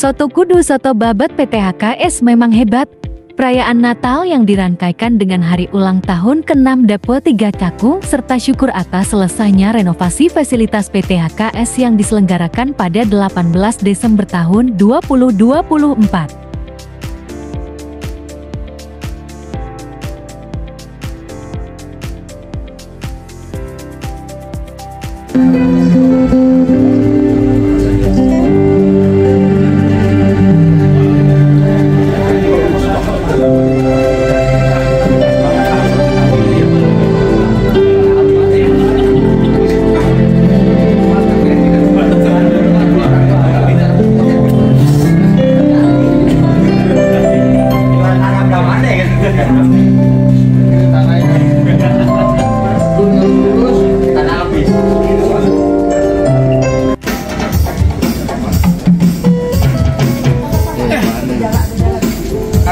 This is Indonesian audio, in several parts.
Soto Kudu Soto Babat PT HKS memang hebat. Perayaan Natal yang dirangkaikan dengan hari ulang tahun ke-6 Dapo 3 Caku serta syukur atas selesainya renovasi fasilitas PT HKS yang diselenggarakan pada 18 Desember tahun 2024.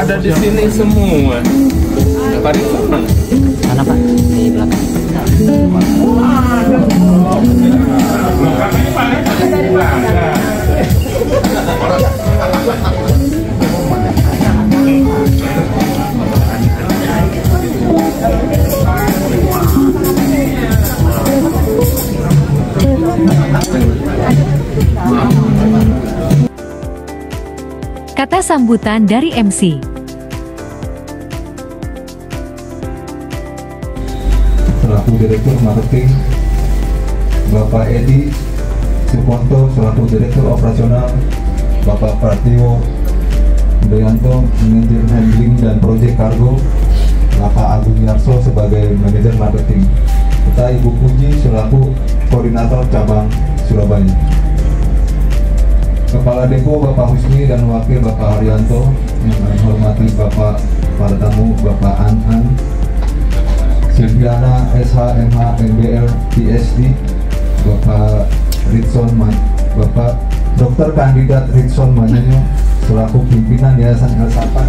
Ada di sini semua. Pak di mana? Sana Pak, di belakang. Kata sambutan dari MC. Selaku Direktur Marketing, Bapak Edi Suponto selaku Direktur Operasional, Bapak Pratio Doyanto Manajer Handling dan Project Kargo, Bapak Agung Yarso sebagai Manajer Marketing, serta Ibu Puji selaku Koordinator Cabang Surabaya. Kepala Depo Bapak Husni dan Wakil Bapak Haryanto, yang kami hormati Bapak para tamu Bapak An, Silviana SH MH MBL PhD, Bapak Ritson Bapak Dr. Kandidat Ritson Manyanyo selaku pimpinan Yayasan El Sapan,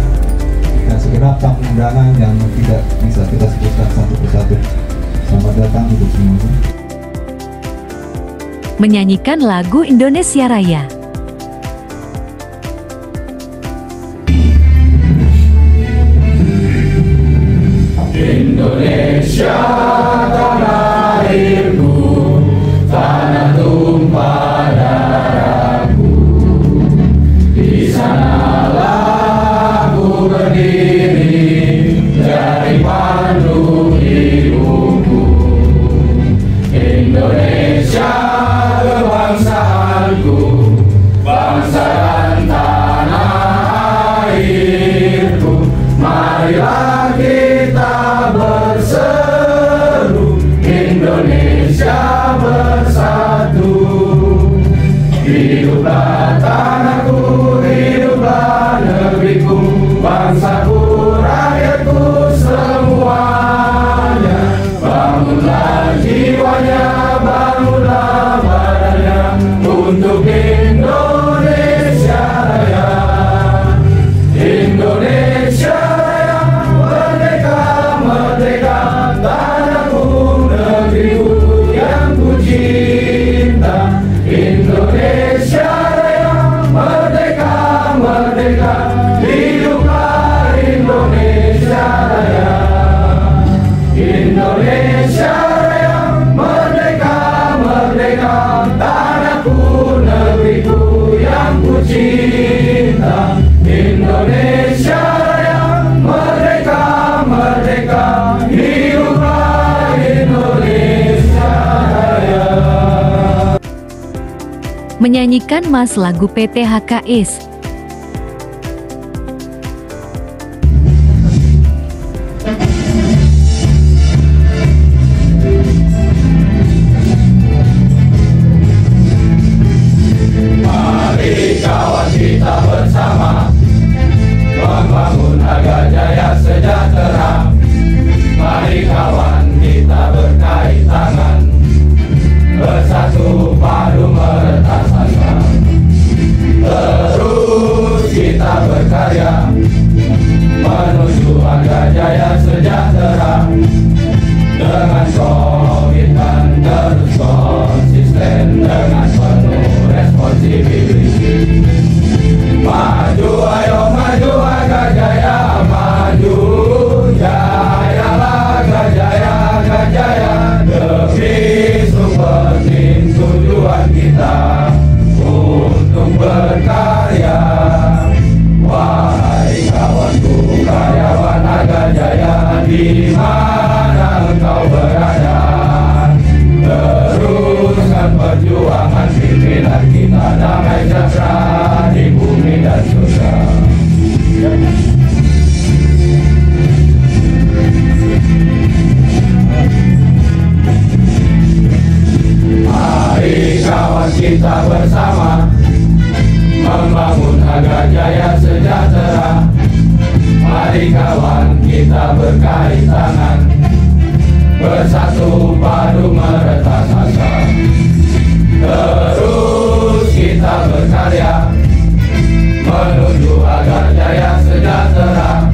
dan segenap tamu undangan yang tidak bisa kita sebutkan satu persatu. Selamat datang untuk semuanya. Menyanyikan lagu Indonesia Raya. Indonesia tanah airku, tanah tumpah darahku. Di sanalah aku berdiri, jadi pandu hidupku. Indonesia kebangsaanku, bangsa dan tanah airku. Marilah kita berseru, Indonesia bersatu. Hiduplah tanahku, hiduplah negeriku, bangsaku, rakyatku semuanya. Bangunlah jiwanya, bangunlah badannya untuk Indonesia Raya. Indonesia Indonesia Raya, merdeka, merdeka, hiduplah Indonesia Raya. Indonesia Raya, merdeka, merdeka, tanahku, negeriku yang ku cinta. Indonesia Raya, merdeka, merdeka, hiduplah Indonesia Raya. Menyanyikan Mas lagu PT HKS. Mari kawan kita bersama membangun Harga Jaya sejahtera. Mari kawan kita berkait tangan, bersatu padu mertas asa. Terus kita bersama membangun agar jaya sejahtera. Mari kawan kita berkait tangan, bersatu padu meretas asa. Terus kita berkarya menuju agar jaya sejahtera.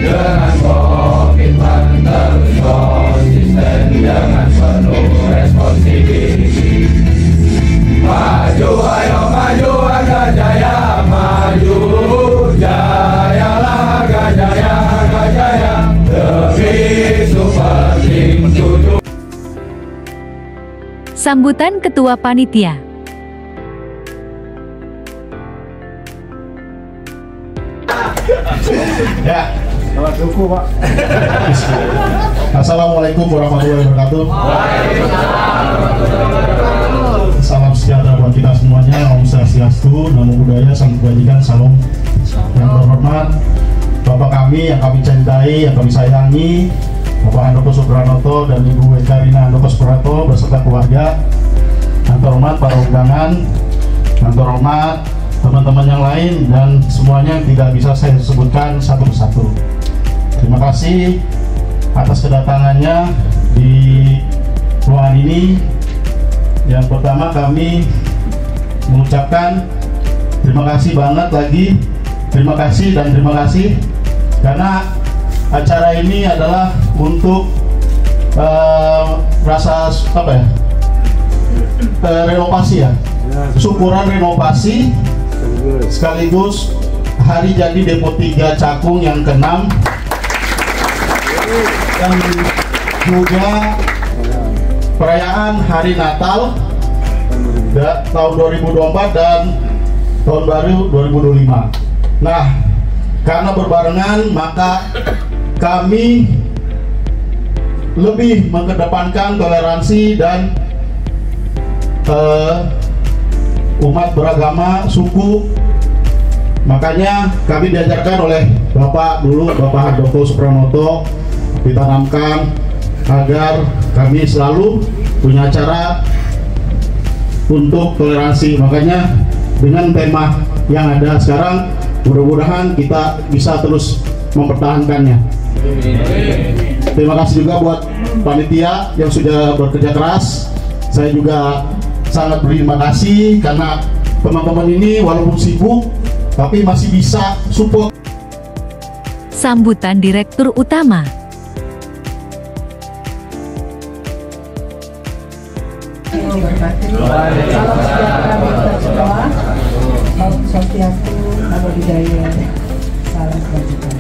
Dengan komitmen terus konsisten, dengan penuh responsibility. Maju ayo maju agar jaya, maju jayalah agar jaya demi super team 7. Sambutan Ketua Panitia. Ya, selamat suku Pak. Assalamualaikum warahmatullahi wabarakatuh. Salam sejahtera buat kita semuanya. Om Swastiastu, Namo Buddhaya, Salam Kebajikan, Salam. Yang terhormat Bapak kami yang kami cintai, yang kami sayangi, Bapak Handoko Supranoto dan Ibu Ekarina Handoko Supranoto beserta keluarga. Yang terhormat para undangan, yang terhormat teman-teman yang lain dan semuanya yang tidak bisa saya sebutkan satu persatu. Terima kasih atas kedatangannya di ruangan ini. Yang pertama kami mengucapkan terima kasih banget lagi, terima kasih dan terima kasih karena acara ini adalah untuk rasa apa ya, renovasi ya, syukuran renovasi sekaligus hari jadi Depo 3 Cakung yang ke-6 dan juga perayaan Hari Natal tahun 2024 dan tahun baru 2025. Nah, karena berbarengan maka kami lebih mengedepankan toleransi dan umat beragama, suku. Makanya kami diajarkan oleh Bapak Handoko Supranoto, ditanamkan agar kami selalu punya cara untuk toleransi. Makanya dengan tema yang ada sekarang, mudah-mudahan kita bisa terus mempertahankannya. Terima kasih juga buat panitia yang sudah bekerja keras. Saya juga sangat berterima kasih karena teman-teman ini walaupun sibuk tapi masih bisa support. Sambutan Direktur Utama. Salam sejahtera buat kita semua. Om Swastiastu, Namo Buddhaya, salam kebajikan.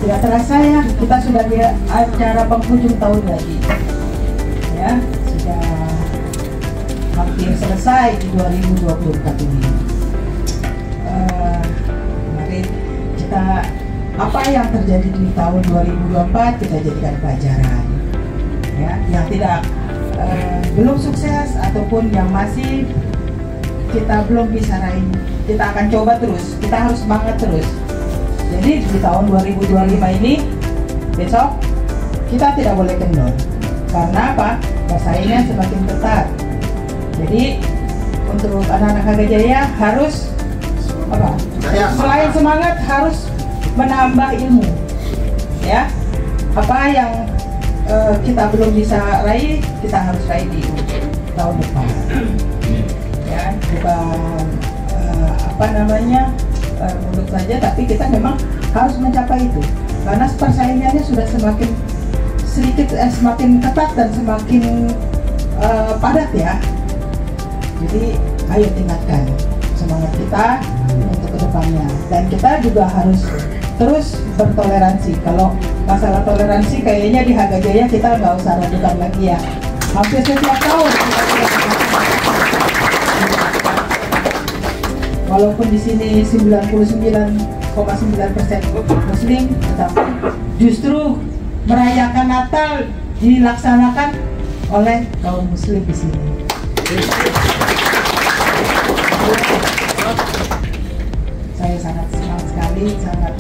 Tidak terasa ya, kita sudah di acara penghujung tahun lagi. Ya, sudah hampir selesai di 2024 ini. Kemarin kita apa yang terjadi di tahun 2024 kita jadikan pelajaran. Ya, yang tidak belum sukses ataupun yang masih kita belum bisa raih, kita akan coba terus, kita harus semangat terus. Jadi di tahun 2025 ini besok kita tidak boleh kendor. Karena apa? Persaingan semakin ketat. Jadi untuk anak-anak HG Jaya harus apa? Selain semangat harus menambah ilmu. Ya. Apa yang kita belum bisa raih, kita harus raih di tahun depan. Ya, bukan apa namanya mulut saja, tapi kita memang harus mencapai itu. Karena persaingannya sudah semakin semakin ketat dan semakin padat ya. Jadi ayo tingkatkan semangat kita untuk kedepannya. Dan kita juga harus terus bertoleransi. Kalau masalah toleransi kayaknya di HG Jaya kita nggak usah ragukan lagi ya. Hampir setiap tahun walaupun di sini 99,9% Muslim, tetapi justru merayakan Natal dilaksanakan oleh kaum Muslim di sini. Saya sangat senang sekali, sangat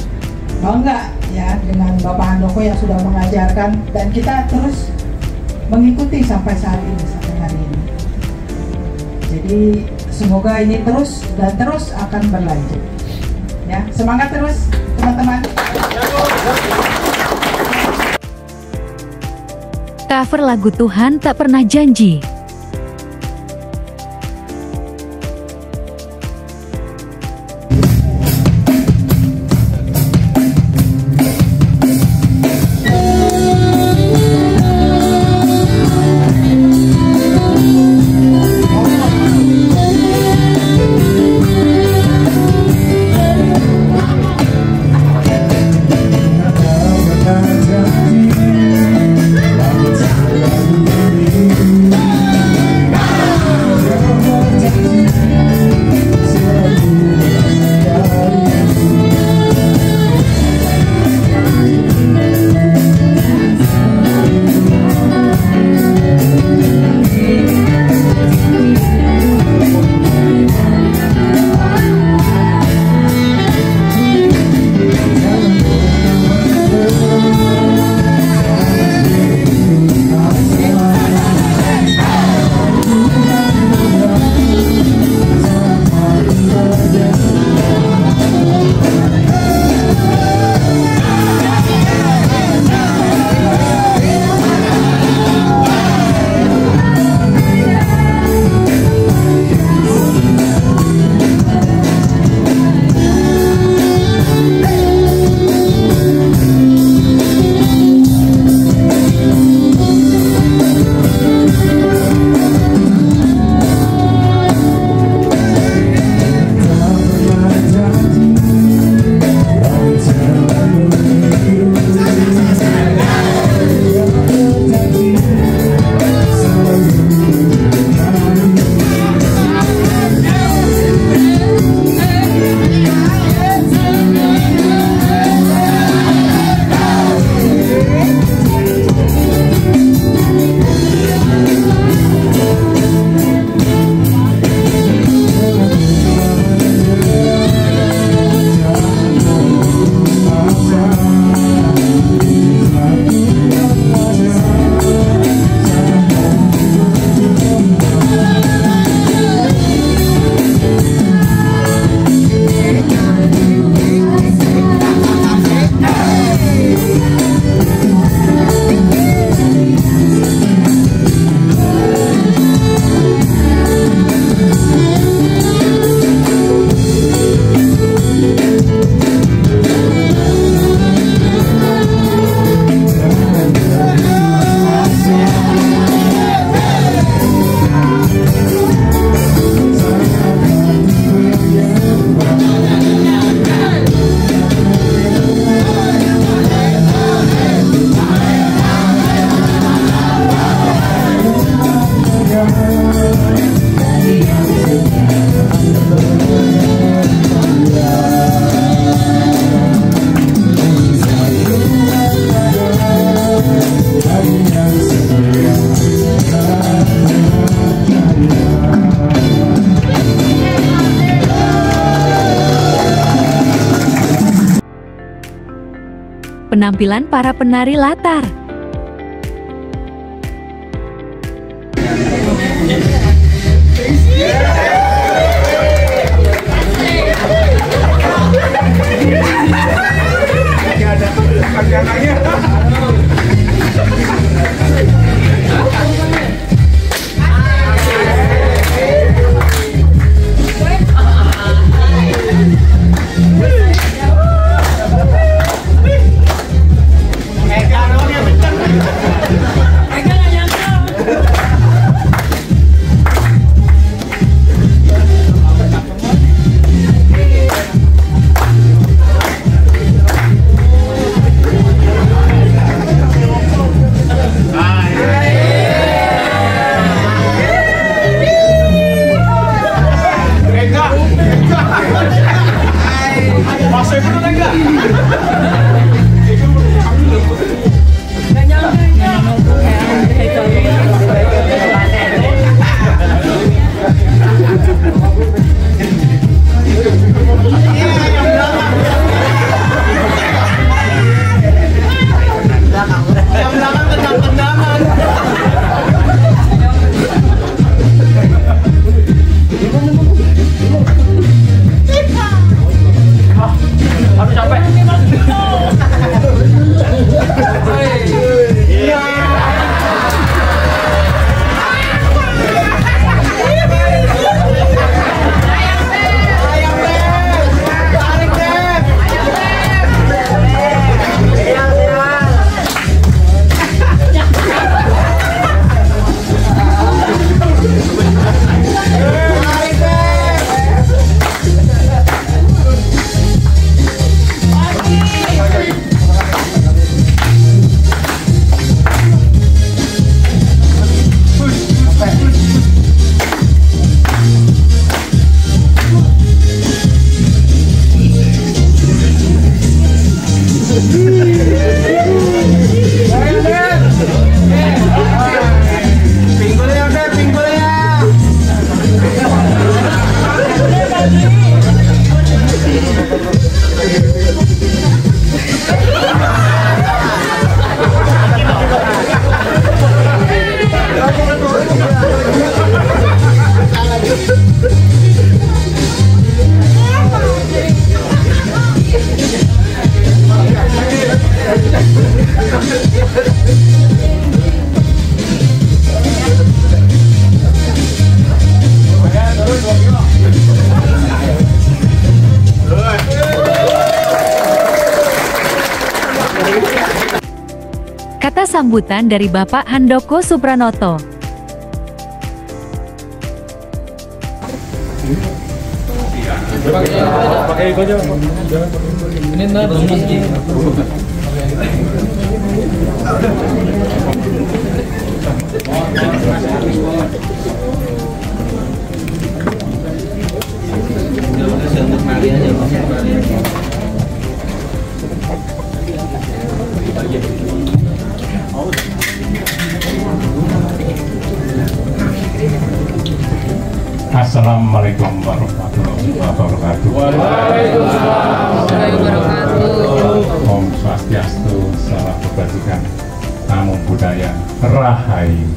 bangga ya dengan Bapak Handoko yang sudah mengajarkan dan kita terus mengikuti sampai saat ini, sampai hari ini. Jadi semoga ini terus dan terus akan berlanjut. Ya, semangat terus teman-teman. Cover lagu Tuhan Tak Pernah Janji. Penampilan para penari latar. Hey, sambutan dari Bapak Handoko Supranoto. Pakai itu aja. Ini Assalamualaikum warahmatullahi wabarakatuh. Om Swastiastu, salam kebajikan, namo buddhaya, rahayu.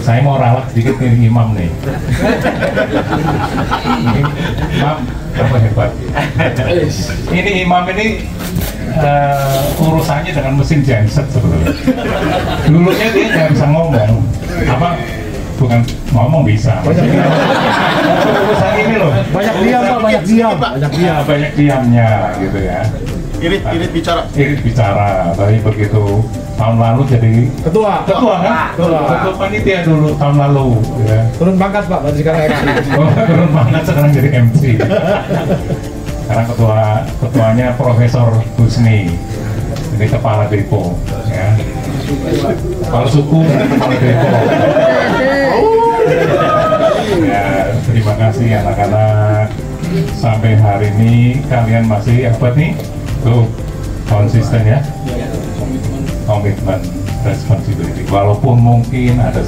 Saya mau rawat sedikit nih imam nih. Imam, kamu hebat. Ini imam ini urusannya dengan mesin genset sebetulnya. Dulunya dia nggak bisa ngomong, bukan ngomong bisa. Urusan ini loh. Banyak diamnya gitu ya. Irit bicara. Tapi begitu tahun lalu jadi ketua kan? Ketua panitia dulu tahun lalu. Ya. turun pangkat Pak, berarti sekarang MC. Turun pangkat sekarang jadi MC. Sekarang ketuanya Profesor Husni. Ini kepala depo, ya. Kepala suku, kepala depo. Ya, terima kasih anak-anak. Sampai hari ini kalian masih apa nih? Tuh, konsisten ya. Komitmen, responsibility. Walaupun mungkin ada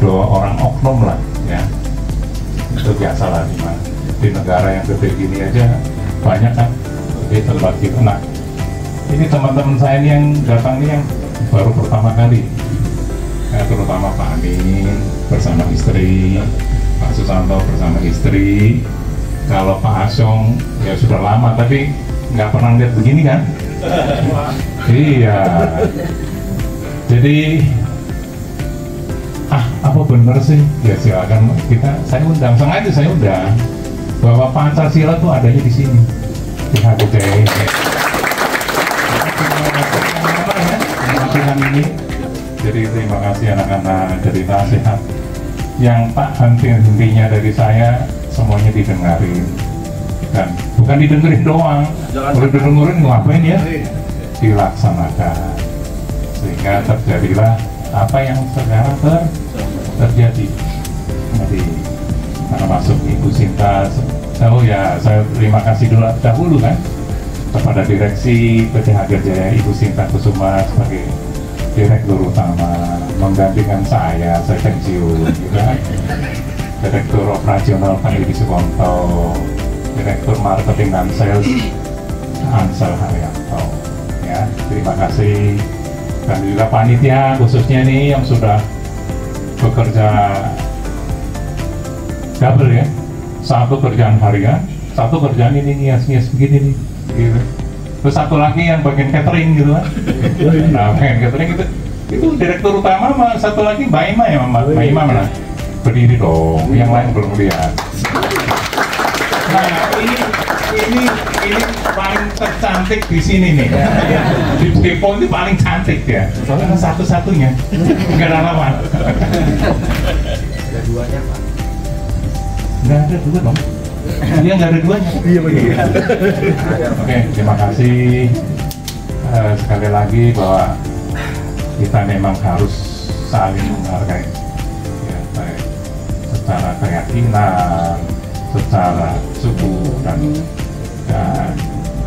dua orang oknum lah, ya. Itu biasa lah di negara yang gede gini aja banyak kan. Jadi terlibat gitu. Nah, ini teman-teman saya ini yang datang ini yang baru pertama kali. Ya, terutama Pak Amin bersama istri, Pak Susanto bersama istri. Kalau Pak Asyong ya sudah lama tapi nggak pernah lihat begini kan? Iya. Jadi apa bener sih? Ya silakan saya undang, sengaja saya undang bahwa Pancasila tuh adanya di sini di HGTI. Ini. Jadi terima kasih anak-anak dari nasihat yang tak henti-hentinya dari saya semuanya didengarin dan bukan didengerin doang, kalau didengerin ngapain ya, dilaksanakan sehingga terjadilah apa yang sekarang terjadi. Jadi karena masuk Ibu Sinta, saya terima kasih dahulu kan kepada direksi PT Hagerjaya Ibu Sinta Kusuma sebagai direktur utama, menggantikan saya pensiun juga. Direktur operasional Pak Edi Sukonto, direktur marketing dan sales Ansel Haryanto. Ya, terima kasih. Dan juga panitia khususnya nih yang sudah bekerja double ya, satu kerjaan harian, satu kerjaan ini ngias-ngias begini nih, gitu. Terus satu lagi yang bagian catering gitu kan. Nah, bagian catering itu direktur utama sama satu lagi Mbak Ima ya, Mbak Ima mana? Berdiri dong, yang lain belum lihat. Nah, ini paling tercantik di sini nih. Di depo ini paling cantik ya. Soalnya satu-satunya, nggak ada lawan. Ada duanya Pak. Nggak ada dua dong. Dia nggak ada duanya. Iya begitu. Oke, terima kasih sekali lagi bahwa kita memang harus saling menghargai, ya, baik secara keyakinan, secara suku dan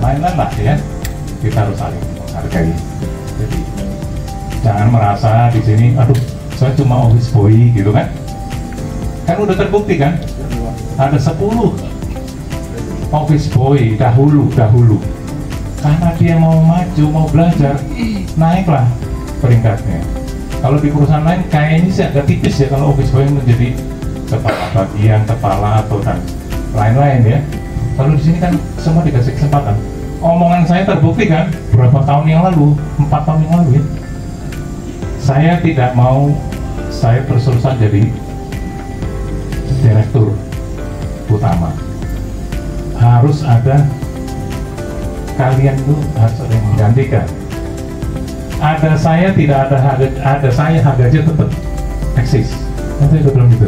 lain-lain lah ya. Kita harus saling menghargai. Jadi jangan merasa di sini, aduh, saya cuma office boy gitu kan? Kan udah terbukti kan? Ada 10 office boy dahulu karena dia mau maju, mau belajar, naiklah peringkatnya. Kalau di perusahaan lain kayaknya sih agak tipis ya kalau office boy menjadi kepala bagian, kepala atau dan lain-lain ya. Kalau di sini kan semua dikasih kesempatan. Omongan saya terbukti kan berapa tahun yang lalu, 4 tahun yang lalu ya. Saya tidak mau saya terus-terusan jadi direktur utama. Harus ada, kalian tuh harus ada yang menggantikan. ada saya tidak ada saya harganya tetap eksis. Nanti itu belum gitu.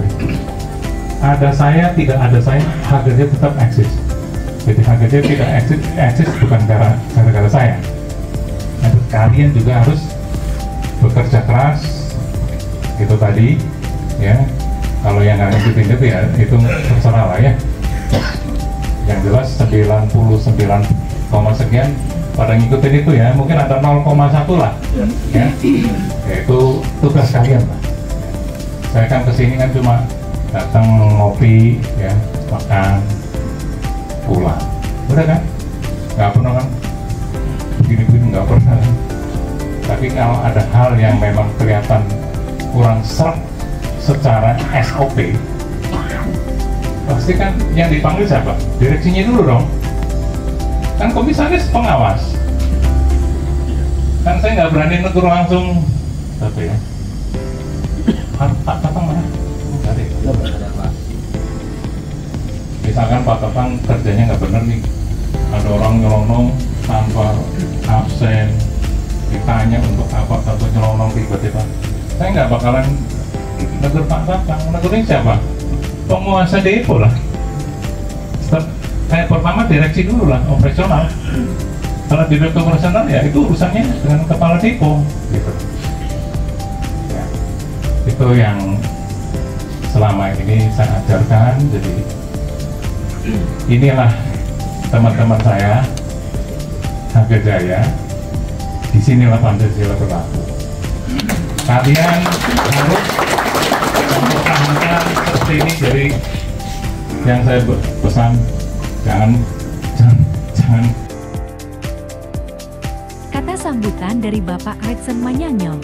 Ada saya tidak ada saya harganya tetap eksis. Jadi harganya tidak eksis bukan gara-gara saya. Nah, kalian juga harus bekerja keras. Itu tadi ya. Kalau yang nggak ngikutin itu ya itu terserah lah ya. Yang jelas 99, sekian pada ngikutin itu ya, mungkin ada 0,1 lah ya, yaitu tugas kalian lah. Saya kan kesini kan cuma datang ngopi ya, makan, pulang, udah kan, nggak pernah kan begini-begini, nggak pernah kan. Tapi kalau ada hal yang memang kelihatan kurang serp secara SOP, pasti kan yang dipanggil siapa? Direksinya dulu dong. Kan komisaris pengawas. Kan saya nggak berani negur langsung. Tapi ya, Pak Tatang mana? Misalkan Pak Tatang kerjanya nggak benar nih, ada orang nyelonong tanpa absen, ditanya untuk apa atau nyelonong tiba-tiba, saya nggak bakalan negur Pak Tatang. Negurin siapa? Penguasa depo lah. Kayak pertama direksi dulu lah, operasional. Kalau direktur operasional ya itu urusannya dengan kepala depo gitu. Ya, itu yang selama ini saya ajarkan. Jadi inilah teman-teman saya Harga Jaya, disinilah Pancasila berlaku. Kalian harus mempertahankan seperti ini. Jadi yang saya pesan, jangan. Kata sambutan dari Bapak Ritson Manyanyol.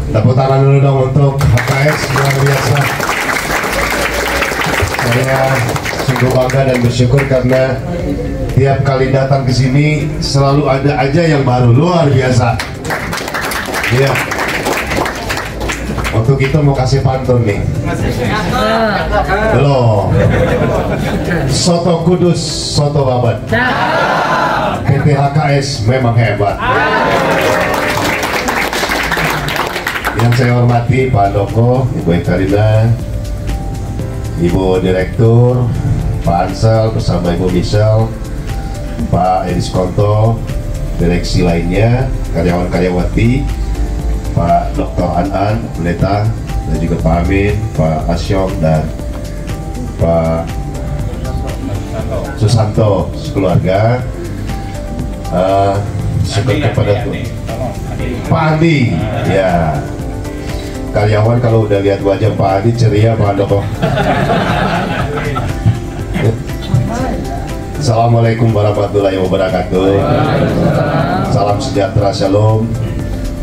Tepuk tangan dulu dong untuk HKS, luar biasa. Saya sungguh bangga dan bersyukur karena tiap kali datang ke sini selalu ada aja yang baru, luar biasa. Iya. Untuk itu mau kasih pantun nih. Belum. Soto Kudus, soto babat. PT HKS memang hebat. Yang saya hormati Pak Doko, Ibu Ekarina, Ibu Direktur, Pak Ansel bersama Ibu Michelle, Pak Edis Konto, direksi lainnya, karyawan-karyawati, Pak Dr. An, Pendeta, dan juga Pak Amin, Pak Asyok, dan Pak Susanto sekeluarga. Syukur kepada Pak Andi, ya. Karyawan kalau udah lihat wajah Pak Andi ceria Pak Doko. Assalamualaikum warahmatullahi wabarakatuh. Salam sejahtera, shalom,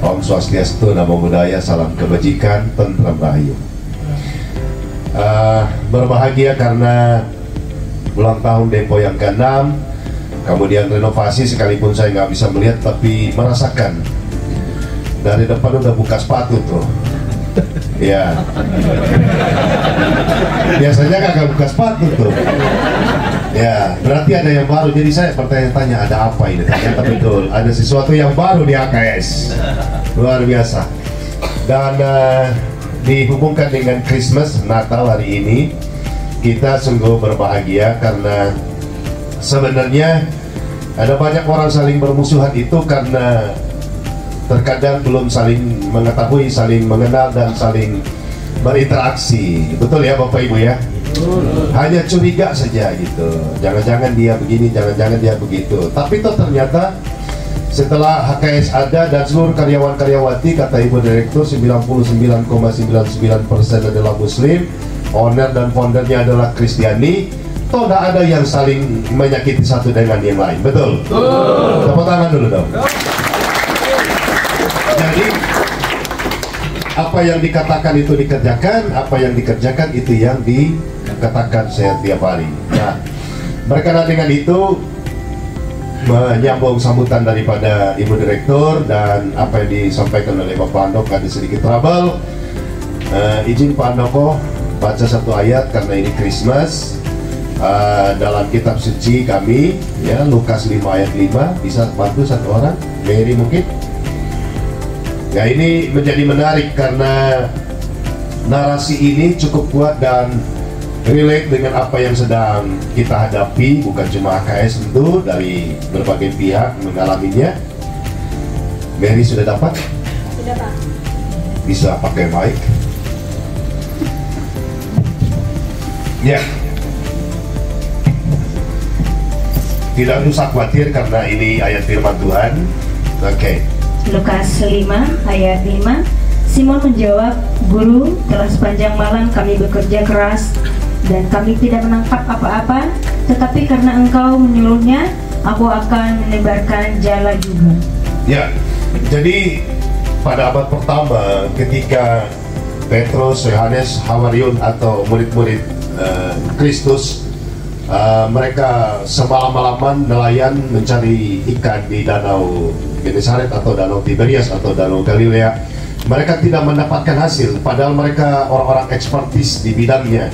Om Swastiastu, Namo Buddhaya, salam kebajikan, tentram rahayu. Berbahagia karena ulang tahun depo yang ke-6, kemudian renovasi, sekalipun saya nggak bisa melihat tapi merasakan. Dari depan udah buka sepatu tuh. Ya, biasanya kagak buka sepatu tuh. Ya, berarti ada yang baru. Jadi saya bertanya-tanya, ada apa ini? Ternyata betul, ada sesuatu yang baru di AKS. Luar biasa. Dan dihubungkan dengan Christmas, Natal hari ini, kita sungguh berbahagia karena sebenarnya ada banyak orang saling bermusuhan itu karena terkadang belum saling mengetahui, saling mengenal, dan saling berinteraksi. Betul ya Bapak Ibu ya? Hanya curiga saja gitu. Jangan-jangan dia begini, jangan-jangan dia begitu. Tapi toh ternyata setelah HKS ada dan seluruh karyawan-karyawati, kata Ibu Direktur, 99,99% adalah Muslim, owner dan foundernya adalah Kristiani. Toh tidak ada yang saling menyakiti satu dengan yang lain. Betul? Tepuk tangan dulu dong. Jadi apa yang dikatakan itu dikerjakan, apa yang dikerjakan itu yang dikatakan setiap hari. Nah, berkenaan dengan itu, menyambung sambutan daripada Ibu Direktur dan apa yang disampaikan oleh Bapak Handoko ada sedikit trouble. Izin Pak Handoko baca satu ayat karena ini Christmas dalam kitab suci kami, ya, Lukas 5 ayat 5. Bisa bantu satu orang, Mary mungkin. Ya, ini menjadi menarik karena narasi ini cukup kuat dan relate dengan apa yang sedang kita hadapi, bukan cuma AKS tentu, dari berbagai pihak mengalaminya. Mary sudah dapat? Sudah, Pak. Bisa pakai mic? Ya. Tidak usah khawatir karena ini ayat firman Tuhan. Oke. Lukas 5 ayat 5. Simon menjawab, "Guru, telah sepanjang malam kami bekerja keras dan kami tidak menangkap apa-apa, tetapi karena engkau menyuruhnya, aku akan menebarkan jala juga." Ya, jadi pada abad pertama ketika Petrus, Yohanes, Hawariun atau murid-murid Kristus, mereka semalam-malaman nelayan mencari ikan di danau Genesaret atau danau Tiberias atau danau Galilea. Mereka tidak mendapatkan hasil, padahal mereka orang-orang ekspertis di bidangnya.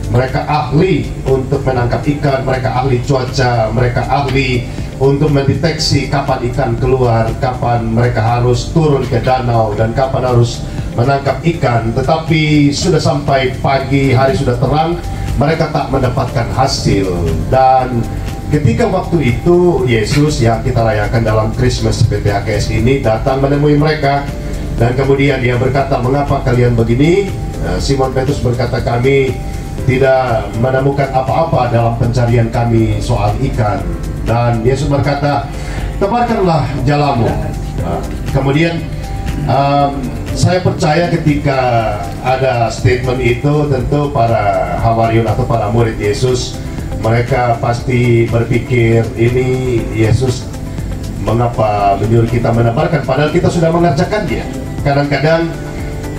Mereka ahli untuk menangkap ikan, mereka ahli cuaca, mereka ahli untuk mendeteksi kapan ikan keluar, kapan mereka harus turun ke danau, dan kapan harus menangkap ikan. Tetapi sudah sampai pagi, hari sudah terang, mereka tak mendapatkan hasil. Dan ketika waktu itu Yesus yang kita rayakan dalam Christmas PTHKS ini datang menemui mereka, dan kemudian dia berkata, "Mengapa kalian begini?" Simon Petrus berkata, "Kami tidak menemukan apa-apa dalam pencarian kami soal ikan." Dan Yesus berkata, "Tebarkanlah jalamu." Kemudian saya percaya ketika ada statement itu, tentu para Hawariun atau para murid Yesus, mereka pasti berpikir, ini Yesus mengapa menyuruh kita menebarkan, padahal kita sudah mengerjakannya. Kadang-kadang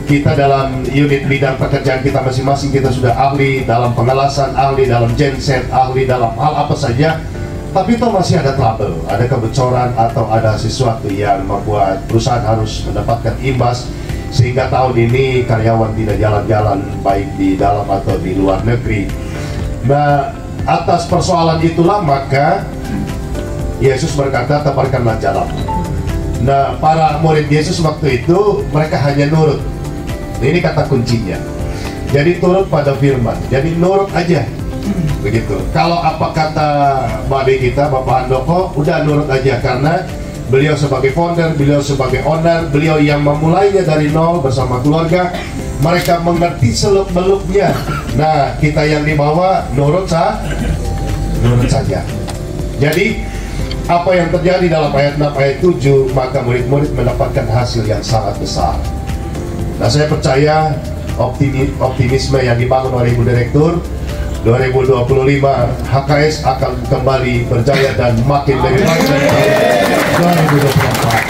kita dalam unit bidang pekerjaan kita masing-masing, kita sudah ahli dalam pengelasan, ahli dalam genset, ahli dalam hal apa saja, tapi itu masih ada trouble, ada kebocoran atau ada sesuatu yang membuat perusahaan harus mendapatkan imbas, sehingga tahun ini karyawan tidak jalan-jalan baik di dalam atau di luar negeri. Nah, atas persoalan itulah maka Yesus berkata, "Tebarkanlah jalan." Nah, para murid Yesus waktu itu mereka hanya nurut. Ini kata kuncinya. Jadi turut pada firman. Jadi nurut aja. Begitu. Kalau apa kata Babe kita, Bapak Handoko, udah nurut aja karena beliau sebagai founder, beliau sebagai owner, beliau yang memulainya dari nol bersama keluarga. Mereka mengerti seluk-beluknya. Nah, kita yang di bawah nurut saja. Jadi apa yang terjadi dalam ayat 6, ayat 7, maka murid-murid mendapatkan hasil yang sangat besar. Nah, saya percaya optimisme yang dibangun oleh Ibu Direktur, 2025 HKS akan kembali berjaya dan makin lebih baik dari tahun 2024.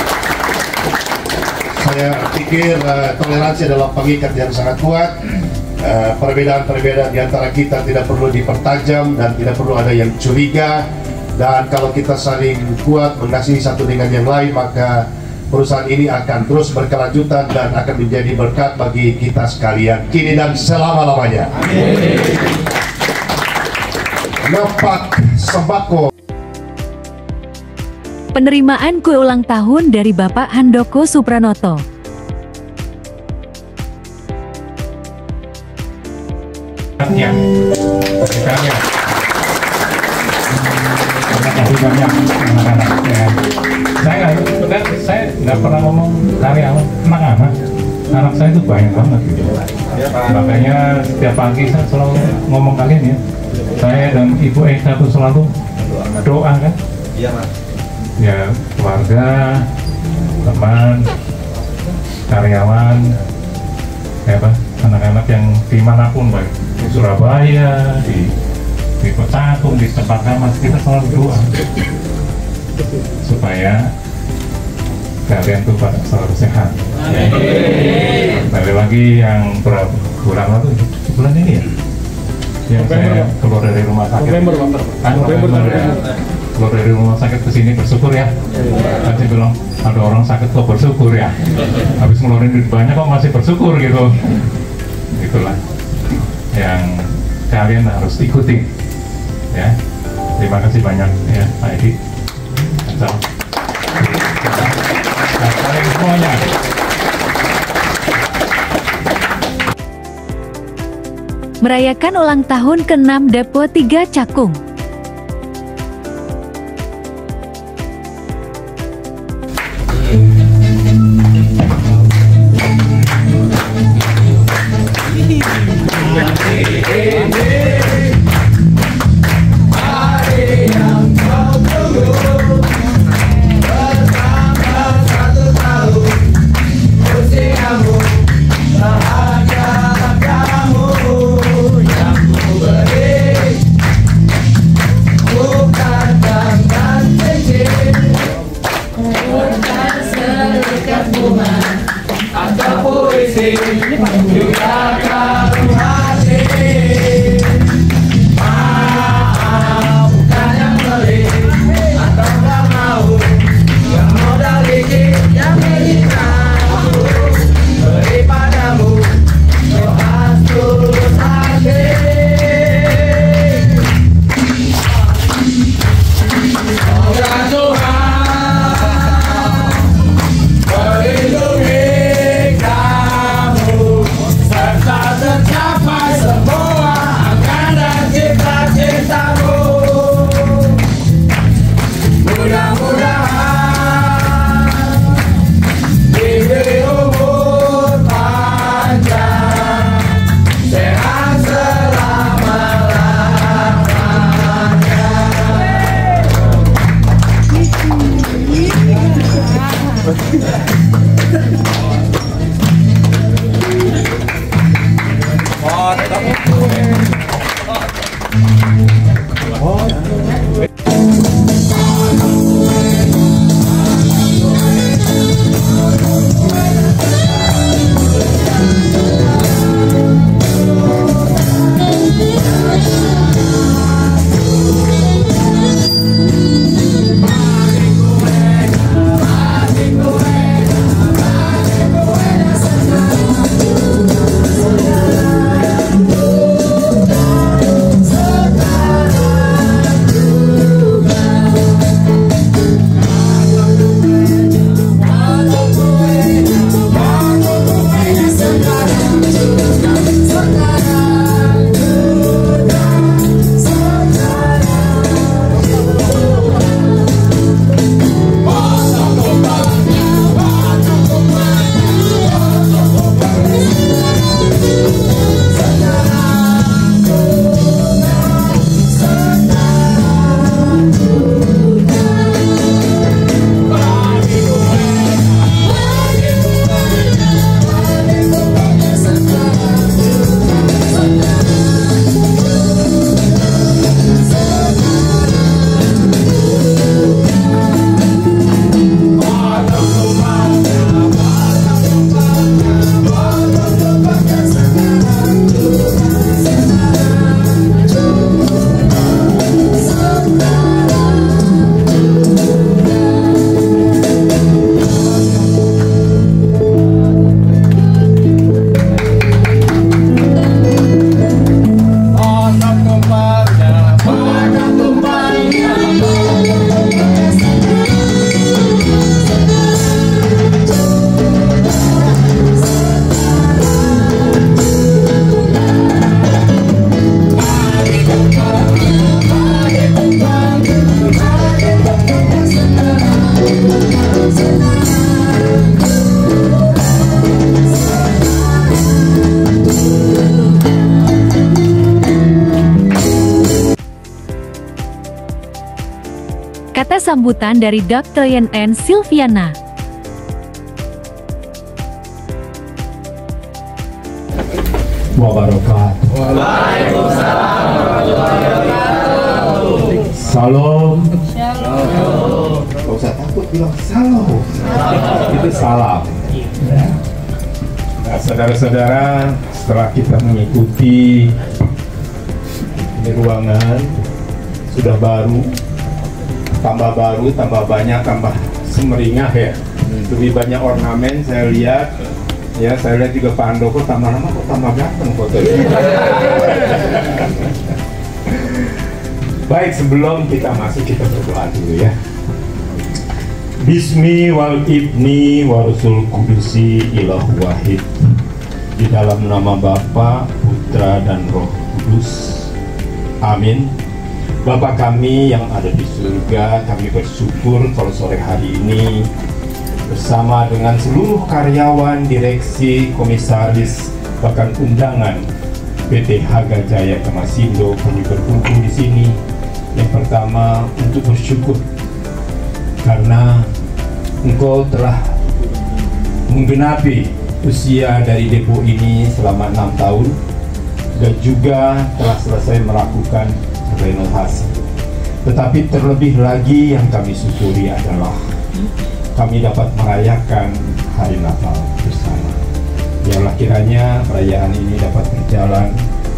Saya pikir toleransi adalah pengikat yang sangat kuat. Perbedaan-perbedaan di antara kita tidak perlu dipertajam dan tidak perlu ada yang curiga. Dan kalau kita saling kuat mengasihi satu dengan yang lain, maka perusahaan ini akan terus berkelanjutan dan akan menjadi berkat bagi kita sekalian kini dan selama-lamanya. Napak sembako. Penerimaan kue ulang tahun dari Bapak Handoko Supranoto. Ya, terima kasih banyak anak-anak. Ya. Saya nggak pernah ngomong karyawan, anak-anak. Anak saya itu banyak banget gitu. Makanya setiap pagi saya selalu ngomong kalian ya. Saya dan Ibu Eka itu selalu doa kan. Iya, Mas. Ya, keluarga, teman, karyawan, anak-anak yang dimanapun, baik di Surabaya, di Pecatung, di tempat Kamas, kita selalu doa supaya kalian tuh pada selalu sehat. Balik lagi yang berapa bulan lalu, bulan ini ya, yang saya keluar dari rumah sakit. November ya. keluar dari rumah sakit ke sini bersyukur ya. Kan saya bilang ada orang sakit kok bersyukur ya. Habis ngeluarin duit banyak kok masih bersyukur gitu. Itulah yang kalian harus ikuti ya. Terima kasih banyak ya Pak Edi. Semuanya. Merayakan ulang tahun ke-6 Depo 3 Cakung. Kata sambutan dari Dr. Yen Silviana. Wabarakatuh. Waalaikumsalam warahmatullahi wabarakatuh. Salam. Shalom. Gak usah takut bilang salam. Itu salam. Nah, saudara-saudara, setelah kita mengikuti ini ruangan sudah baru, tambah baru, tambah banyak, tambah semeringah ya. Lebih banyak ornamen saya lihat. Ya, saya lihat juga Pak Handoko tambah lama kok tambah ganteng fotonya. Baik, sebelum kita masuk kita berdoa dulu ya. Bismi wal ibni wa rusul kudusi ilah wahid. Di dalam nama Bapa, Putra dan Roh Kudus. Amin. Bapa kami yang ada di surga, kami bersyukur kalau sore hari ini bersama dengan seluruh karyawan, direksi, komisaris, bahkan undangan PT Haga Jaya Kamasindo kami berkumpul di sini. Yang pertama untuk bersyukur karena Engkau telah menggenapi usia dari depo ini selama 6 tahun dan juga telah selesai melakukan renovasi. Tetapi terlebih lagi yang kami syukuri adalah kami dapat merayakan hari Natal bersama. Biarlah kiranya perayaan ini dapat berjalan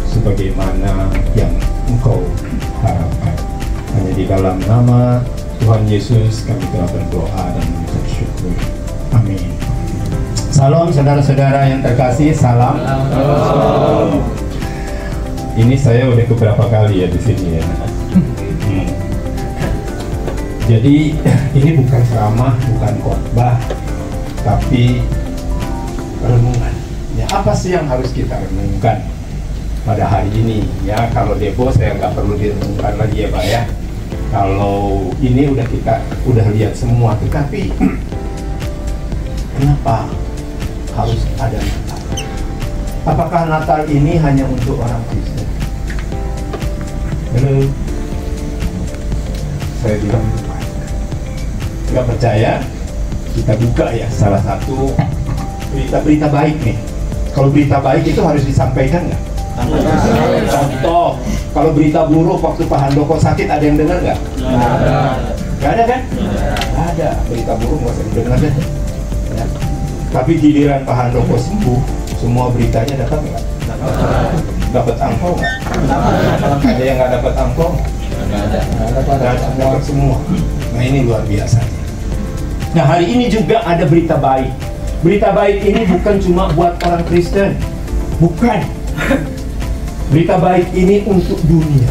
sebagaimana yang Engkau harapkan. Hanya di dalam nama Tuhan Yesus kami telah berdoa dan mengucap syukur. Amin. Salam saudara-saudara yang terkasih, salam. Ini saya udah beberapa kali ya di sini ya. Jadi ini bukan ceramah, bukan khotbah, tapi renungan. Ya, apa sih yang harus kita renungkan pada hari ini? Ya, kalau depo saya nggak perlu direnungkan lagi ya Pak ya. Kalau ini udah lihat semua, tetapi kenapa harus ada Natal? Apakah Natal ini hanya untuk orang Kristen? Halo, saya bilang nggak percaya, kita buka ya salah satu berita-berita baik nih. Kalau berita baik itu harus disampaikan nggak? Contoh, kalau berita buruk waktu Pak Handoko sakit ada yang dengar nggak? Nggak ada kan? Nggak ada. Berita buruk nggak usah didengar deh. Ya. Tapi giliran Pak Handoko sembuh, semua beritanya dapat nggak? Dapat angpau nggak? Ada yang nggak dapat angpau? Nggak ada. Semua. Nah ini luar biasa. Nah hari ini juga ada berita baik. Berita baik ini bukan cuma buat orang Kristen, bukan. Berita baik ini untuk dunia.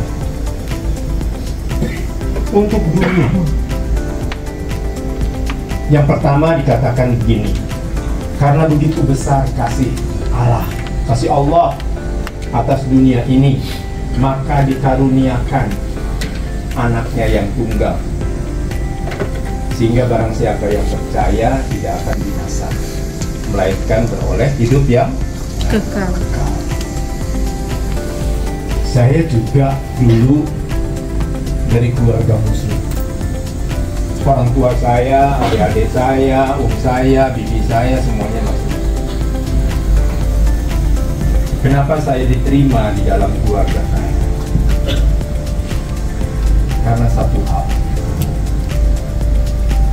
Untuk dunia. Yang pertama dikatakan begini, karena begitu besar kasih Allah atas dunia ini, maka dikaruniakan anaknya yang tunggal, sehingga barang siapa yang percaya tidak akan binasa, melainkan beroleh hidup yang kekal. Saya juga dulu dari keluarga muslim. Orang tua saya, adik-adik saya, saya, bibi saya, semuanya muslim. Kenapa saya diterima di dalam keluarga saya? Karena satu hal,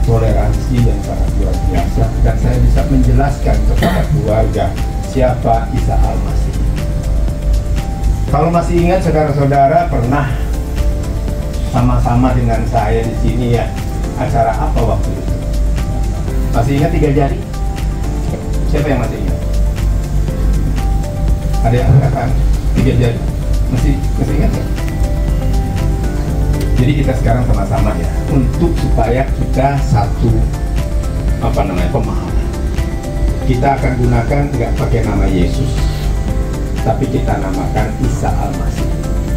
toleransi yang sangat luar biasa, dan saya bisa menjelaskan kepada keluarga siapa Isa Al-Masih. Kalau masih ingat saudara-saudara pernah sama-sama dengan saya di sini ya, acara apa waktu itu? Masih ingat 3 jari? Siapa yang masih ingat? Ada yang katakan 3 jari? Masih ingat ya? Jadi kita sekarang sama-sama ya, untuk supaya kita satu pemahaman. Kita akan gunakan nggak pakai nama Yesus, tapi kita namakan Isa Al-Masih.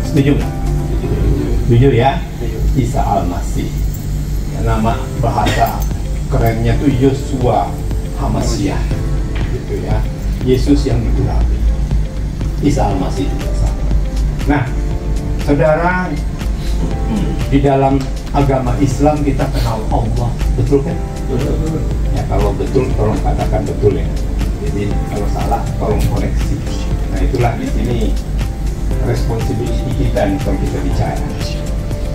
Setuju nggak? Setuju ya? Isa Al-Masih. Ya, nama bahasa kerennya tuh Yosua Hamasiah, gitu ya. Yesus yang digurapi. Isa Al-Masih juga sama. Nah, saudara, di dalam agama Islam kita kenal Allah, betul kan? Betul. Ya kalau betul tolong katakan betul ya. Jadi kalau salah tolong koreksi. Nah itulah di sini responsibility kita nih kalau kita bicara.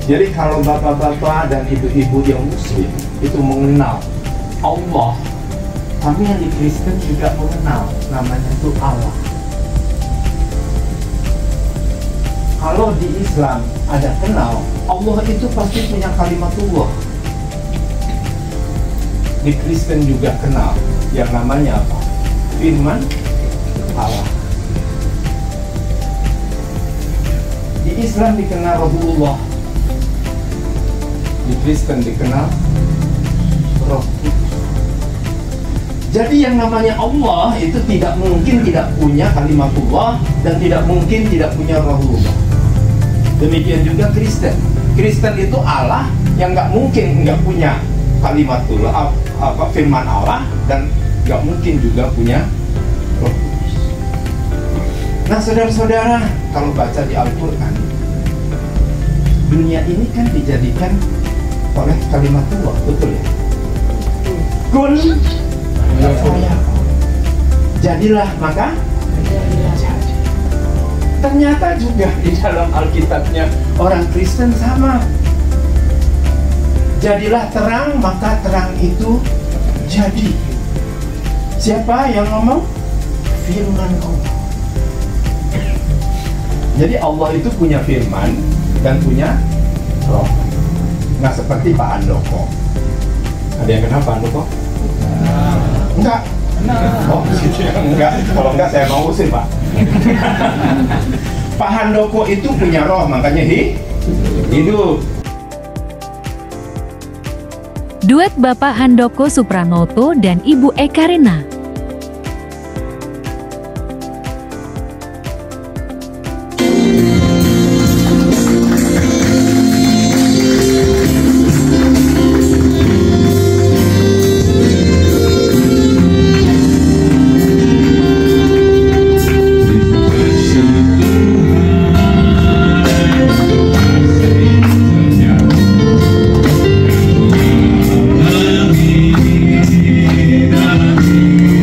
Jadi kalau bapak-bapak dan ibu-ibu yang muslim itu mengenal Allah, kami yang di Kristen juga mengenal namanya itu Allah. Kalau di Islam ada kenal, Allah itu pasti punya kalimatullah. Di Kristen juga kenal, yang namanya apa? Firman Allah. Di Islam dikenal Rasulullah, di Kristen dikenal Roh Kudus. Jadi yang namanya Allah itu tidak mungkin tidak punya kalimatullah dan tidak mungkin tidak punya Rasulullah. Demikian juga Kristen. Kristen itu Allah yang nggak mungkin nggak punya kalimatullah, firman Allah, dan nggak mungkin juga punya Roh Kudus. Nah, saudara-saudara, kalau baca di Al-Quran, dunia ini kan dijadikan oleh kalimatullah, betul ya? Kun jadilah, maka jadi. Ternyata juga di dalam Alkitabnya orang Kristen sama. Jadilah terang, maka terang itu jadi. Siapa yang ngomong? Firman Allah. Jadi Allah itu punya firman dan punya roh. Nah, seperti Pak Handoko. Ada yang kenal Pak Handoko? Enggak. Oh, enggak. Kalau enggak saya mau usir, Pak. Pak Handoko itu punya roh, makanya hidup. Duet Bapak Handoko Supranoto dan Ibu Eka Rina. Amin.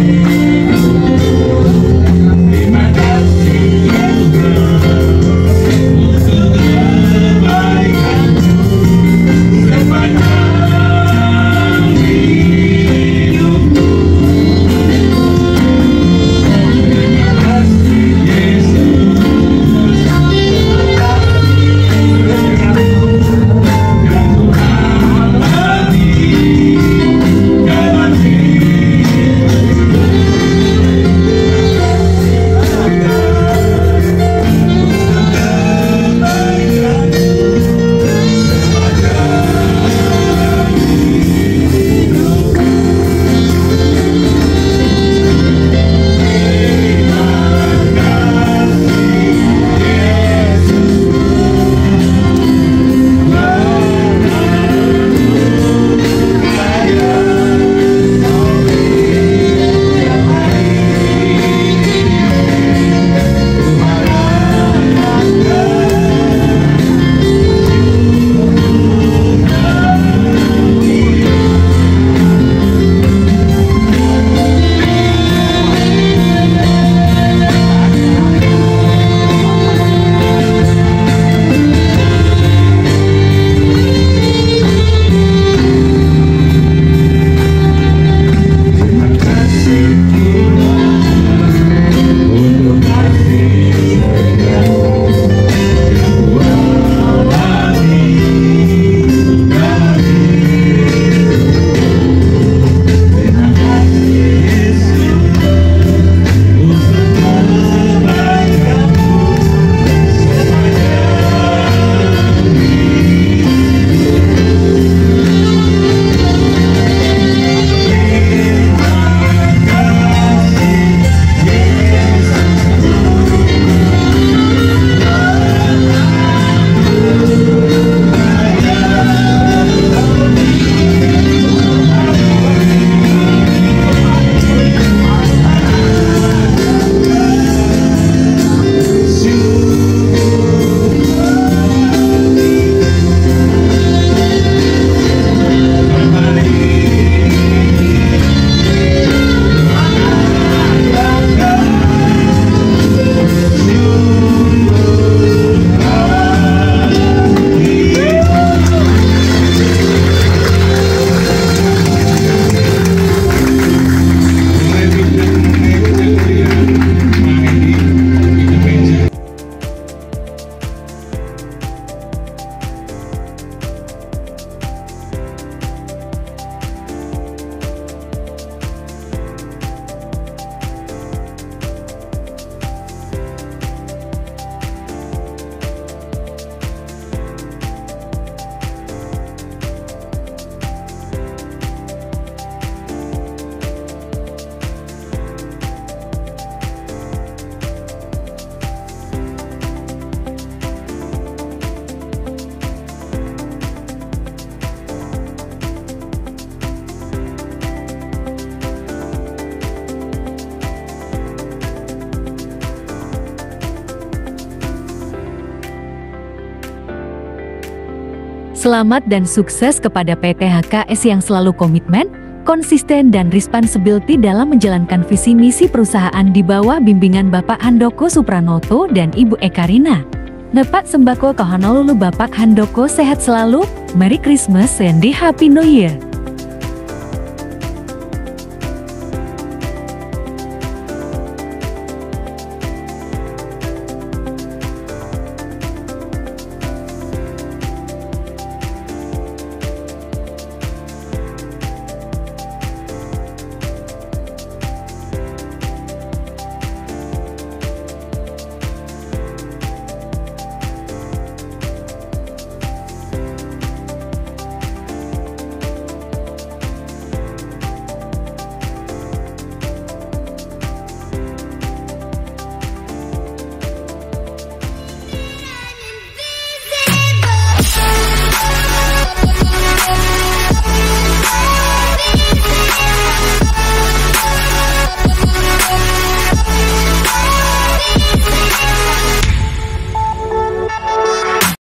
Selamat dan sukses kepada PT HKS yang selalu komitmen, konsisten dan responsibility dalam menjalankan visi misi perusahaan di bawah bimbingan Bapak Handoko Supranoto dan Ibu Ekarina. Nepat sembako ke Honolulu Bapak Handoko sehat selalu, Merry Christmas and Happy New Year.